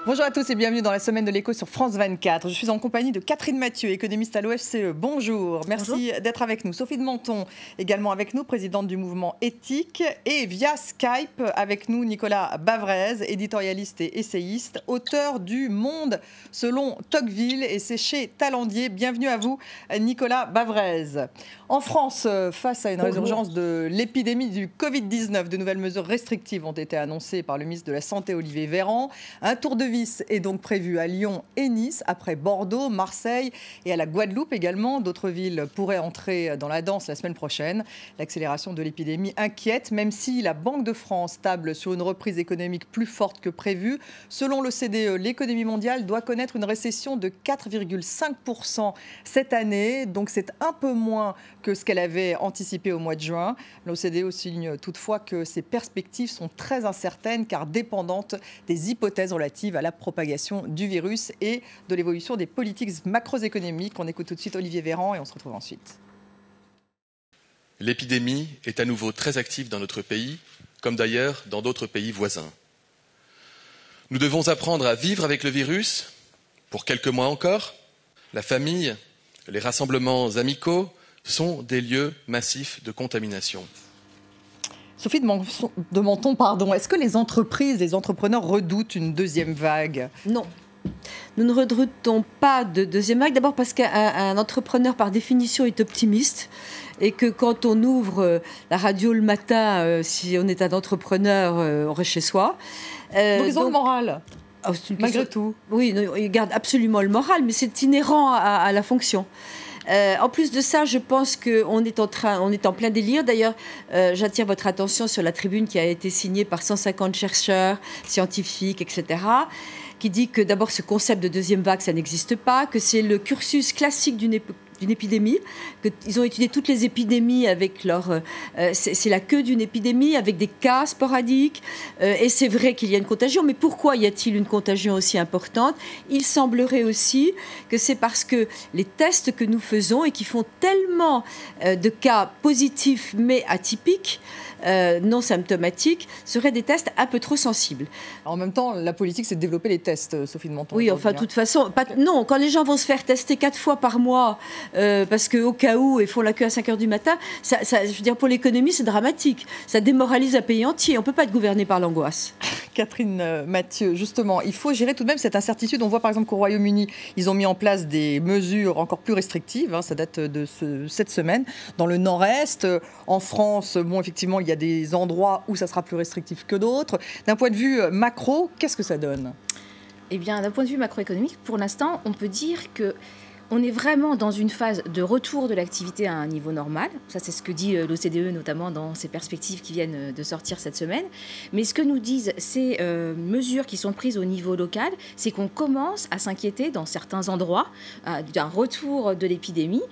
Bonjour à tous et bienvenue dans la semaine de l'écho sur France 24. Je suis en compagnie de Catherine Mathieu, économiste à l'OFCE. Bonjour, merci d'être avec nous. Sophie de Menton, également avec nous, présidente du mouvement Éthique. Et via Skype, avec nous, Nicolas Bavrez, éditorialiste et essayiste, auteur du Monde selon Tocqueville, et c'est chez Talandier. Bienvenue à vous, Nicolas Bavrez. En France, face à une résurgence de l'épidémie du Covid-19, de nouvelles mesures restrictives ont été annoncées par le ministre de la Santé, Olivier Véran. Un tour de vis est donc prévu à Lyon et Nice, après Bordeaux, Marseille et à la Guadeloupe également. D'autres villes pourraient entrer dans la danse la semaine prochaine. L'accélération de l'épidémie inquiète, même si la Banque de France table sur une reprise économique plus forte que prévu. Selon l'OCDE, l'économie mondiale doit connaître une récession de 4,5% cette année. Donc c'est un peu moins que ce qu'elle avait anticipé au mois de juin. L'OCDE souligne toutefois que ces perspectives sont très incertaines car dépendantes des hypothèses relatives à la propagation du virus et de l'évolution des politiques macroéconomiques. On écoute tout de suite Olivier Véran et on se retrouve ensuite. L'épidémie est à nouveau très active dans notre pays, comme d'ailleurs dans d'autres pays voisins. Nous devons apprendre à vivre avec le virus, pour quelques mois encore. La famille, les rassemblements amicaux sont des lieux massifs de contamination. Sophie de Menton, est-ce que les entreprises, les entrepreneurs redoutent une deuxième vague ? Non. Nous ne redoutons pas de deuxième vague. D'abord parce qu'un entrepreneur, par définition, est optimiste. Et que quand on ouvre la radio le matin, si on est un entrepreneur, on reste chez soi. Donc ils ont le moral, malgré tout. Oui, ils gardent absolument le moral, mais c'est inhérent à la fonction. En plus de ça, je pense qu'on est en plein délire. D'ailleurs, j'attire votre attention sur la tribune qui a été signée par 150 chercheurs, scientifiques, etc., qui dit que d'abord ce concept de deuxième vague, ça n'existe pas, que c'est le cursus classique d'une épidémie, qu'ils ont étudié toutes les épidémies avec c'est la queue d'une épidémie avec des cas sporadiques, et c'est vrai qu'il y a une contagion, mais pourquoi y a-t-il une contagion aussi importante ? Il semblerait aussi que c'est parce que les tests que nous faisons et qui font tellement de cas positifs mais atypiques, non symptomatiques, seraient des tests un peu trop sensibles. En même temps, la politique, c'est de développer les tests, Sophie de Menton. Oui, enfin, de toute façon, non, quand les gens vont se faire tester 4 fois par mois, parce qu'au cas où, ils font la queue à 5 h du matin, ça, je veux dire, pour l'économie, c'est dramatique. Ça démoralise un pays entier. On ne peut pas être gouverné par l'angoisse. Catherine Mathieu, justement, il faut gérer tout de même cette incertitude. On voit par exemple qu'au Royaume-Uni, ils ont mis en place des mesures encore plus restrictives. Ça date de cette semaine. Dans le nord-est, en France, bon, effectivement, il y a des endroits où ça sera plus restrictif que d'autres. D'un point de vue macro, qu'est-ce que ça donne ? Eh bien, d'un point de vue macroéconomique, pour l'instant, on peut dire que on est vraiment dans une phase de retour de l'activité à un niveau normal. Ça, c'est ce que dit l'OCDE, notamment dans ses perspectives qui viennent de sortir cette semaine. Mais ce que nous disent ces mesures qui sont prises au niveau local, c'est qu'on commence à s'inquiéter dans certains endroits d'un retour de l'épidémie.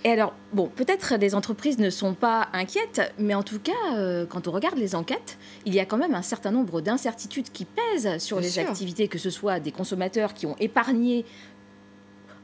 Et alors, bon, peut-être les entreprises ne sont pas inquiètes, mais en tout cas, quand on regarde les enquêtes, il y a quand même un certain nombre d'incertitudes qui pèsent sur les activités, que ce soit des consommateurs qui ont épargné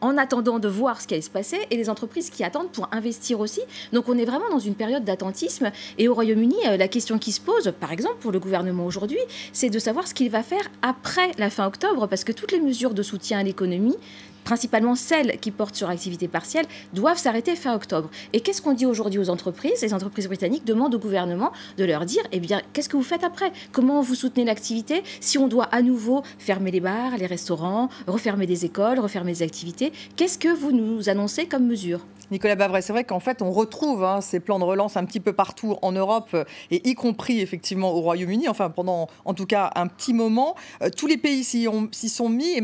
en attendant de voir ce qui allait se passer, et les entreprises qui attendent pour investir aussi. Donc on est vraiment dans une période d'attentisme. Et au Royaume-Uni, la question qui se pose, par exemple, pour le gouvernement aujourd'hui, c'est de savoir ce qu'il va faire après la fin octobre, parce que toutes les mesures de soutien à l'économie, principalement celles qui portent sur l'activité partielle, doivent s'arrêter fin octobre. Et qu'est-ce qu'on dit aujourd'hui aux entreprises ? Les entreprises britanniques demandent au gouvernement de leur dire, eh bien, qu'est-ce que vous faites après ? Comment vous soutenez l'activité si on doit à nouveau fermer les bars, les restaurants, refermer des écoles, refermer des activités ? Qu'est-ce que vous nous annoncez comme mesure ? Nicolas Bavrez, c'est vrai qu'en fait, on retrouve ces plans de relance un petit peu partout en Europe, et y compris effectivement au Royaume-Uni, enfin pendant en tout cas un petit moment. Tous les pays s'y sont mis,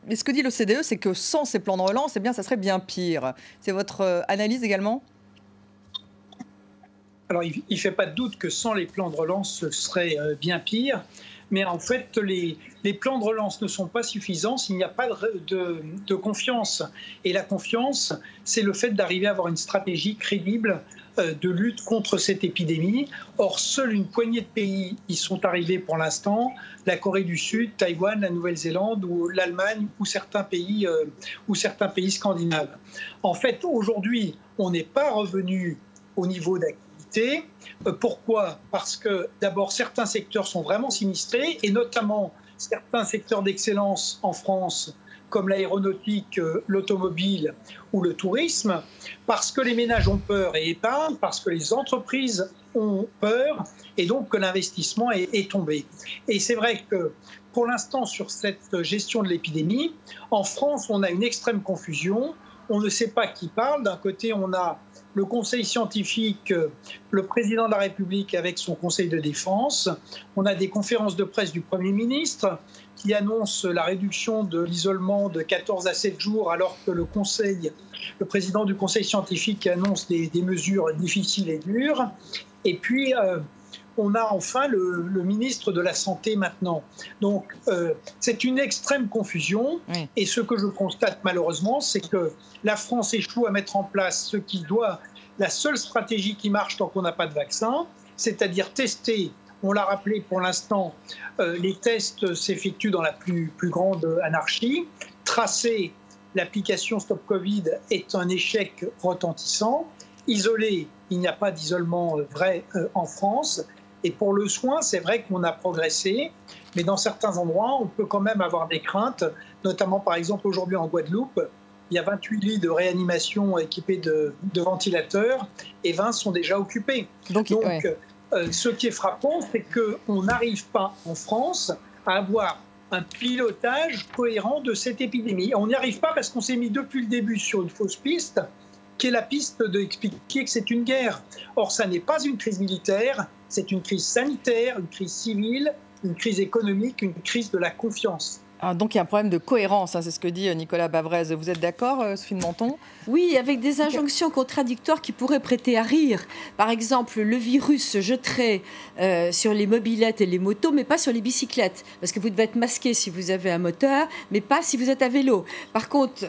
et ce que dit l'OCDE, c'est que sans ces plans de relance, eh bien, ça serait bien pire. C'est votre analyse également ? Alors, il ne fait pas de doute que sans les plans de relance, ce serait bien pire. Mais en fait, les plans de relance ne sont pas suffisants s'il n'y a pas de confiance. Et la confiance, c'est le fait d'arriver à avoir une stratégie crédible de lutte contre cette épidémie. Or, seule une poignée de pays y sont arrivés pour l'instant, la Corée du Sud, Taïwan, la Nouvelle-Zélande ou l'Allemagne ou certains pays scandinaves. En fait, aujourd'hui, on n'est pas revenu au niveau d'activité. Pourquoi ? Parce que d'abord, certains secteurs sont vraiment sinistrés, et notamment certains secteurs d'excellence en France, comme l'aéronautique, l'automobile ou le tourisme, parce que les ménages ont peur et épargnent, parce que les entreprises ont peur, et donc que l'investissement est tombé. Et c'est vrai que pour l'instant, sur cette gestion de l'épidémie, en France, on a une extrême confusion. On ne sait pas qui parle. D'un côté, on a le conseil scientifique, le président de la République avec son conseil de défense. On a des conférences de presse du Premier ministre qui annoncent la réduction de l'isolement de 14 à 7 jours, alors que le président du conseil scientifique annonce des mesures difficiles et dures. Et puis, on a enfin le ministre de la Santé maintenant. Donc, c'est une extrême confusion. Oui. Et ce que je constate malheureusement, c'est que la France échoue à mettre en place la seule stratégie qui marche tant qu'on n'a pas de vaccin, c'est-à-dire tester. On l'a rappelé pour l'instant, les tests s'effectuent dans la plus grande anarchie. Tracer l'application Stop Covid est un échec retentissant. Isoler, il n'y a pas d'isolement vrai en France. Et pour le soin, c'est vrai qu'on a progressé, mais dans certains endroits, on peut quand même avoir des craintes, notamment par exemple aujourd'hui en Guadeloupe, il y a 28 lits de réanimation équipés de ventilateurs et 20 sont déjà occupés. Donc ouais. Ce qui est frappant, c'est qu'on n'arrive pas en France à avoir un pilotage cohérent de cette épidémie. On n'y arrive pas parce qu'on s'est mis depuis le début sur une fausse piste, qui est la piste d'expliquer que c'est une guerre. Or, ça n'est pas une crise militaire, c'est une crise sanitaire, une crise civile, une crise économique, une crise de la confiance. Ah, donc il y a un problème de cohérence, hein, c'est ce que dit Nicolas Bavrez. Vous êtes d'accord, Sophie de Menton ? Oui, avec des injonctions contradictoires qui pourraient prêter à rire. Par exemple, le virus se jetterait sur les mobylettes et les motos, mais pas sur les bicyclettes. Parce que vous devez être masqué si vous avez un moteur, mais pas si vous êtes à vélo. Par contre,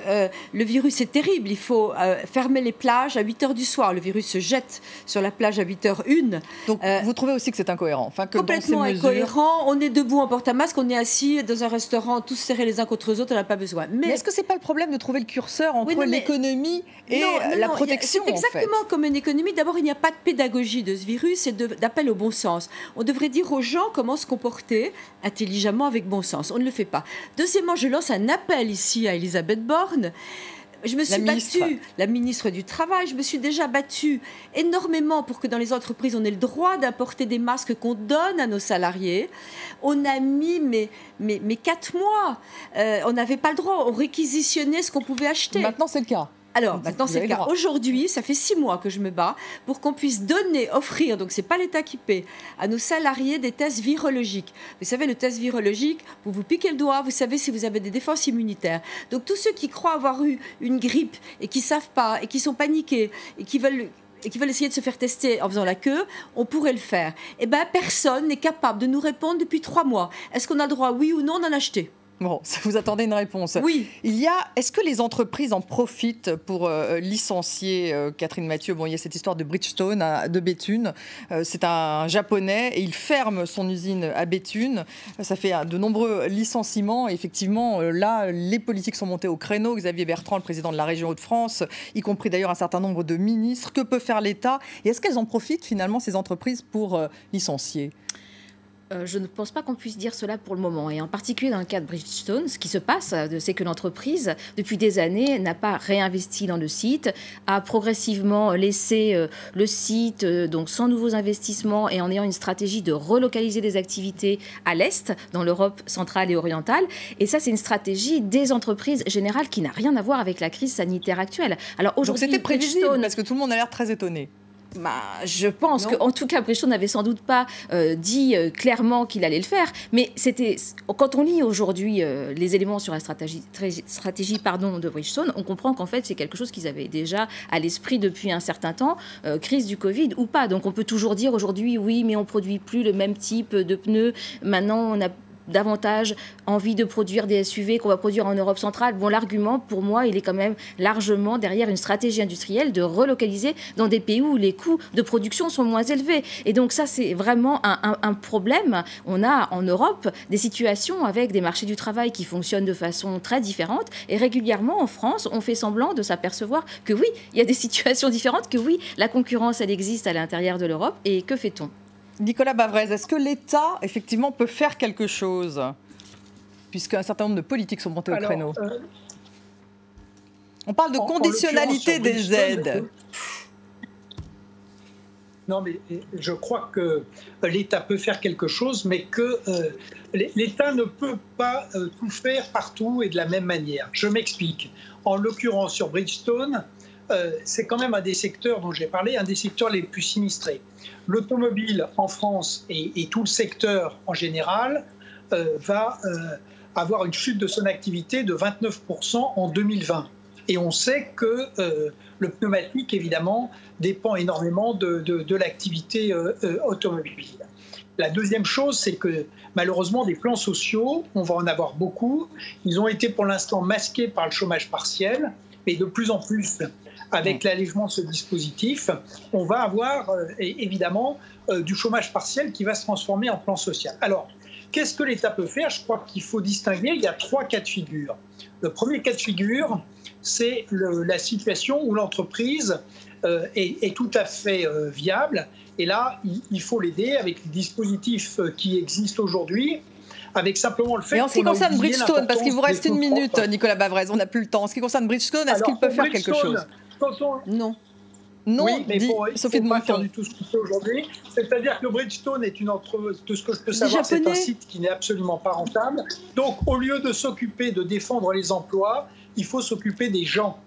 le virus est terrible. Il faut fermer les plages à 8h du soir. Le virus se jette sur la plage à 8h01. Donc vous trouvez aussi que c'est incohérent, enfin, que complètement dans ces mesures... incohérent. On est debout en porte-à-masque, on est assis dans un restaurant tous serrés les uns contre les autres, on n'a pas besoin. Mais est-ce que c'est pas le problème de trouver le curseur entre l'économie et la protection ? C'est exactement comme une économie. D'abord, il n'y a pas de pédagogie de ce virus et d'appel au bon sens. On devrait dire aux gens comment se comporter intelligemment avec bon sens. On ne le fait pas. Deuxièmement, je lance un appel ici à Elisabeth Borne. Je me suis battue, la ministre du Travail, je me suis déjà battue énormément pour que dans les entreprises, on ait le droit d'importer des masques qu'on donne à nos salariés. On a mis 4 mois. On n'avait pas le droit, on réquisitionnait ce qu'on pouvait acheter. Maintenant, c'est le cas. Alors, maintenant, c'est le cas. Aujourd'hui, ça fait 6 mois que je me bats pour qu'on puisse offrir, donc ce n'est pas l'État qui paie, à nos salariés des tests virologiques. Vous savez, le test virologique, vous vous piquez le doigt, vous savez si vous avez des défenses immunitaires. Donc, tous ceux qui croient avoir eu une grippe et qui ne savent pas, et qui sont paniqués, et qui veulent essayer de se faire tester en faisant la queue, on pourrait le faire. Eh bien, personne n'est capable de nous répondre depuis 3 mois. Est-ce qu'on a le droit, oui ou non, d'en acheter ? Bon, vous attendez une réponse. Oui. Est-ce que les entreprises en profitent pour licencier Catherine Mathieu ? Bon, il y a cette histoire de Bridgestone de Béthune. C'est un Japonais et il ferme son usine à Béthune. Ça fait de nombreux licenciements. Et effectivement, là, les politiques sont montées au créneau. Xavier Bertrand, le président de la région Hauts-de-France, y compris d'ailleurs un certain nombre de ministres. Que peut faire l'État ? Et est-ce qu'elles en profitent finalement, ces entreprises, pour licencier ? Je ne pense pas qu'on puisse dire cela pour le moment. Et en particulier dans le cas de Bridgestone, ce qui se passe, c'est que l'entreprise, depuis des années, n'a pas réinvesti dans le site, a progressivement laissé le site donc sans nouveaux investissements et en ayant une stratégie de relocaliser des activités à l'Est, dans l'Europe centrale et orientale. Et ça, c'est une stratégie des entreprises générales qui n'a rien à voir avec la crise sanitaire actuelle. Alors aujourd'hui, donc c'était prévisible parce que tout le monde a l'air très étonné. Je pense qu'en tout cas, Bridgestone n'avait sans doute pas dit clairement qu'il allait le faire. Mais quand on lit aujourd'hui les éléments sur la stratégie de Bridgestone, on comprend qu'en fait, c'est quelque chose qu'ils avaient déjà à l'esprit depuis un certain temps, crise du Covid ou pas. Donc on peut toujours dire aujourd'hui, oui, mais on ne produit plus le même type de pneus. Maintenant, on a davantage envie de produire des SUV qu'on va produire en Europe centrale. Bon, l'argument, pour moi, il est quand même largement derrière une stratégie industrielle de relocaliser dans des pays où les coûts de production sont moins élevés. Et donc ça, c'est vraiment un problème. On a en Europe des situations avec des marchés du travail qui fonctionnent de façon très différente. Et régulièrement, en France, on fait semblant de s'apercevoir que oui, il y a des situations différentes, que oui, la concurrence, elle existe à l'intérieur de l'Europe. Et que fait-on ? Nicolas Bavrez, est-ce que l'État, effectivement, peut faire quelque chose ? puisqu'un certain nombre de politiques sont montés au créneau. On parle de conditionnalité des aides. Non, mais je crois que l'État peut faire quelque chose, mais que l'État ne peut pas tout faire partout et de la même manière. Je m'explique. En l'occurrence, sur Bridgestone, c'est quand même un des secteurs dont j'ai parlé, un des secteurs les plus sinistrés. L'automobile en France et tout le secteur en général va avoir une chute de son activité de 29% en 2020. Et on sait que le pneumatique, évidemment, dépend énormément de l'activité automobile. La deuxième chose, c'est que malheureusement, des plans sociaux, on va en avoir beaucoup. Ils ont été pour l'instant masqués par le chômage partiel, mais de plus en plus, avec l'allègement de ce dispositif, on va avoir évidemment du chômage partiel qui va se transformer en plan social. Alors, qu'est-ce que l'État peut faire? Je crois qu'il faut distinguer, il y a 3 cas de figure. Le premier cas de figure, c'est la situation où l'entreprise est tout à fait viable. Et là, il faut l'aider avec les dispositifs qui existent aujourd'hui, avec simplement le fait... Et en ce qui concerne Bridgestone, parce qu'il vous reste une minute, Nicolas Bavrez, on n'a plus le temps. En ce qui concerne Bridgestone, est-ce qu'il peut faire quelque chose? Non. Non, oui, mais Sophie de Monton. Du tout ce qu'il fait aujourd'hui. C'est-à-dire que Bridgestone est une entreprise, tout ce que je peux savoir, c'est un site qui n'est absolument pas rentable. Donc, au lieu de s'occuper de défendre les emplois, il faut s'occuper des gens.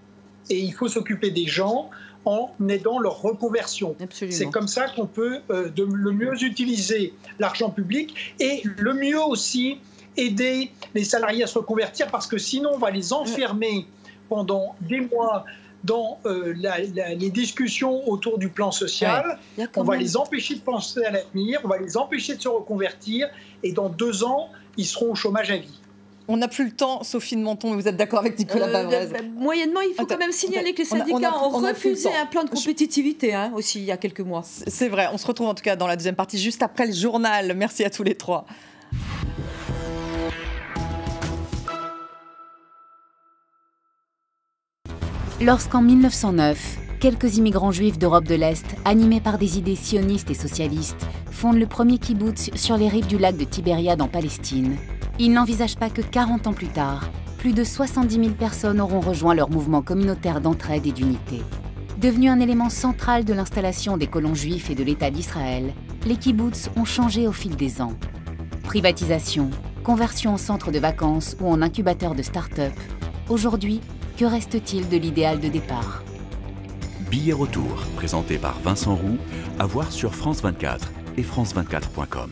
Et il faut s'occuper des gens en aidant leur reconversion. C'est comme ça qu'on peut le mieux utiliser l'argent public et le mieux aussi aider les salariés à se reconvertir, parce que sinon, on va les enfermer pendant des mois dans les discussions autour du plan social. On va les empêcher de penser à l'avenir, on va les empêcher de se reconvertir, et dans 2 ans, ils seront au chômage à vie. On n'a plus le temps, Sophie de Monton, mais vous êtes d'accord avec Nicolas Bavrez? Moyennement, il faut quand même signaler que les syndicats ont refusé un plan de compétitivité aussi il y a quelques mois. C'est vrai, on se retrouve en tout cas dans la deuxième partie, juste après le journal. Merci à tous les 3. Lorsqu'en 1909, quelques immigrants juifs d'Europe de l'Est, animés par des idées sionistes et socialistes, fondent le premier kibboutz sur les rives du lac de Tibériade en Palestine, ils n'envisagent pas que 40 ans plus tard, plus de 70 000 personnes auront rejoint leur mouvement communautaire d'entraide et d'unité. Devenus un élément central de l'installation des colons juifs et de l'État d'Israël, les kibboutz ont changé au fil des ans. Privatisation, conversion en centre de vacances ou en incubateur de start-up, aujourd'hui, que reste-t-il de l'idéal de départ? Billet retour, présenté par Vincent Roux, à voir sur France 24 et france24.com.